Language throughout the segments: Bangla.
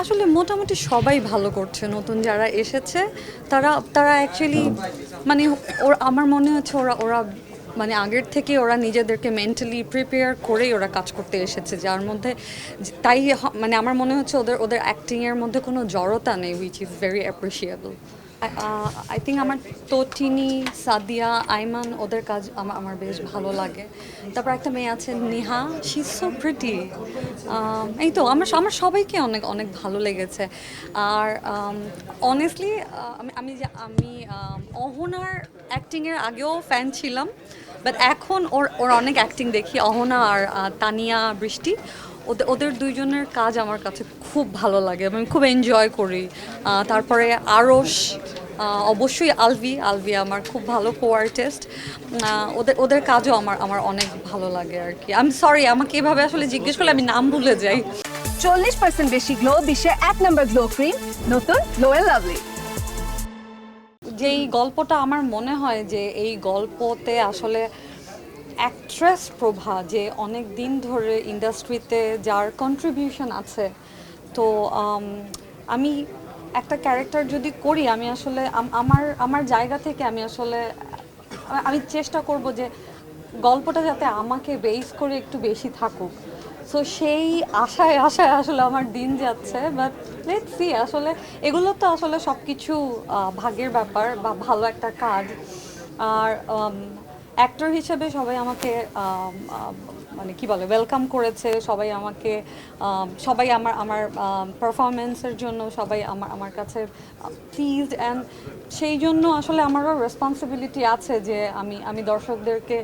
আসলে মোটামুটি সবাই ভালো করছে, নতুন যারা এসেছে তারা তারা অ্যাকচুয়ালি মানে আমার মনে হচ্ছে ওরা ওরা মানে আগের থেকে ওরা নিজেদেরকে মেন্টালি প্রিপেয়ার করেই ওরা কাজ করতে এসেছে, যার মধ্যে তাই মানে আমার মনে হচ্ছে ওদের ওদের অ্যাক্টিংয়ের মধ্যে কোনো জড়তা নেই, which is very appreciable. I think আমার তটিনী, সাদিয়া, আইমান ওদের কাজ আমার আমার বেশ ভালো লাগে। তারপর একটা মেয়ে আছে Neha, she is so pretty. এই তো আমার আমার সবাইকে অনেক অনেক ভালো লেগেছে। আর অনেস্টলি আমি অহনার অ্যাক্টিংয়ের আগেও ফ্যান ছিলাম, বাট এখন ওর ওর অনেক অ্যাক্টিং দেখি, অহনা আর তানিয়া বৃষ্টি, ওদের ওদের দুইজনের কাজ আমার কাছে খুব ভালো লাগে, আমি খুব এনজয় করি। তারপরে আরশ, অবশ্যই আলভি, আলভি আমার খুব ভালো কো আর্টিস্ট। ওদের ওদের কাজও আমার আমার অনেক ভালো লাগে আর কি। আমি সরি, আমাকে এভাবে আসলে জিজ্ঞেস করলে আমি নাম ভুলে যাই। 40% বেশি গ্লো, বিশ্বের 1 নম্বর গ্লো ক্রিম, নতুন গ্লো এন্ড লাভলি। যেই গল্পটা আমার মনে হয় যে এই গল্পতে আসলে অ্যাক্ট্রেস প্রভা যে অনেক দিন ধরে ইন্ডাস্ট্রিতে যার কন্ট্রিবিউশন আছে, তো আমি একটা ক্যারেক্টার যদি করি, আমি আসলে আমার আমার জায়গা থেকে আমি আসলে আমি চেষ্টা করব যে গল্পটা যাতে আমাকে বেস করে একটু বেশি থাকুক। সো সেই আশায় আশায় আসলে আমার দিন যাচ্ছে, বাট লেটস সি। আসলে এগুলো তো আসলে সব কিছু ভাগ্যের ব্যাপার বা ভালো একটা কাজ। আর অ্যাক্টর হিসেবে সবাই আমাকে মানে কি বলে ওয়েলকাম করেছে, সবাই আমাকে সবাই আমার আমার পারফরমেন্সের জন্য সবাই আমার আমার কাছে প্লিজড, অ্যান্ড সেই জন্য আসলে আমারও রেসপন্সিবিলিটি আছে যে আমি আমি দর্শকদেরকে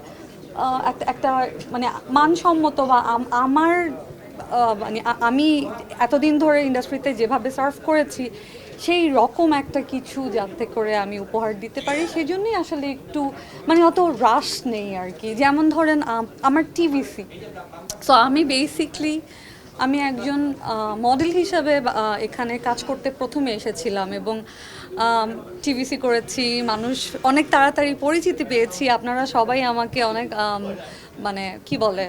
একটা একটা মানে মানসম্মত বা আমার মানে আমি এতদিন ধরে ইন্ডাস্ট্রিতে যেভাবে সার্ভ করেছি সেই রকম একটা কিছু যাতে করে আমি উপহার দিতে পারি, সেই জন্যই আসলে একটু মানে অত রাশ নেই আর কি। যেমন ধরেন আমার টিভিসি, সো আমি বেসিকলি আমি একজন মডেল হিসাবে এখানে কাজ করতে প্রথমে এসেছিলাম, এবং টিভিসি করেছি, মানুষ অনেক তাড়াতাড়ি পরিচিতি পেয়েছি, আপনারা সবাই আমাকে অনেক মানে কি বলে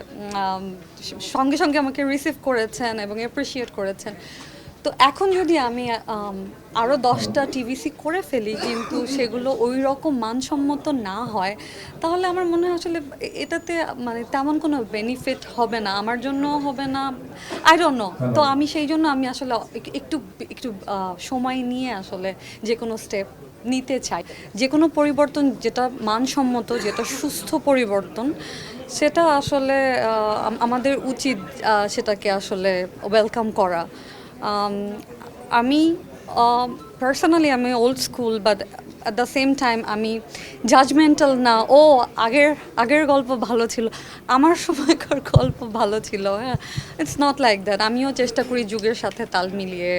সঙ্গে সঙ্গে আমাকে রিসিভ করেছেন এবং অ্যাপ্রিসিয়েট করেছেন। তো এখন যদি আমি আরও 10টা টিভিসি করে ফেলি কিন্তু সেগুলো ওই রকম মানসম্মত না হয়, তাহলে আমার মনে হয় আসলে এটাতে মানে তেমন কোনো বেনিফিট হবে না, আমার জন্য হবে না, আই ডোন্ট নো। তো আমি সেই জন্য আমি আসলে একটু একটু সময় নিয়ে আসলে যে কোনো স্টেপ নিতে চাই। যে কোনো পরিবর্তন যেটা মানসম্মত, যেটা সুস্থ পরিবর্তন, সেটা আসলে আমাদের উচিত সেটাকে আসলে ওয়েলকাম করা। আমি পার্সোনালি আমি old school, but at the same time আমি জাজমেন্টাল না, ও আগের আগের গল্প ভালো ছিল, আমার সময়কার গল্প ভালো ছিল, হ্যাঁ, ইটস নট লাইক দ্যাট। আমিও চেষ্টা করি যুগের সাথে তাল মিলিয়ে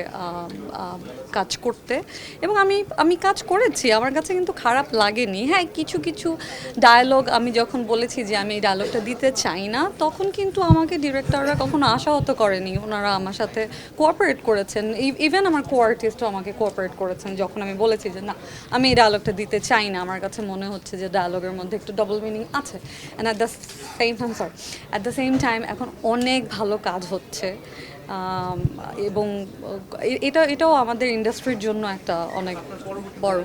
কাজ করতে, এবং আমি আমি কাজ করেছি, আমার কাছে কিন্তু খারাপ লাগেনি। হ্যাঁ, কিছু কিছু ডায়ালগ আমি যখন বলেছি যে আমি এই ডায়লগটা দিতে চাই না, তখন কিন্তু আমাকে ডিরেক্টররা কখনো আশাহত করেনি, ওনারা আমার সাথে কোঅপারেট করেছেন, ইভেন আমার কো আর্টিস্টও আমাকে কোঅপারেট করেছেন যখন আমি বলেছি যে না, আমি এই ডায়লগটা দিতে চাই না, আমার কাছে মনে হচ্ছে যে ডায়লগের মধ্যে একটু ডাবল মিনিং আছে। And at the same time এখন অনেক ভালো কাজ হচ্ছে, এবং এটাও আমাদের ইন্ডাস্ট্রির জন্য একটা অনেক বড়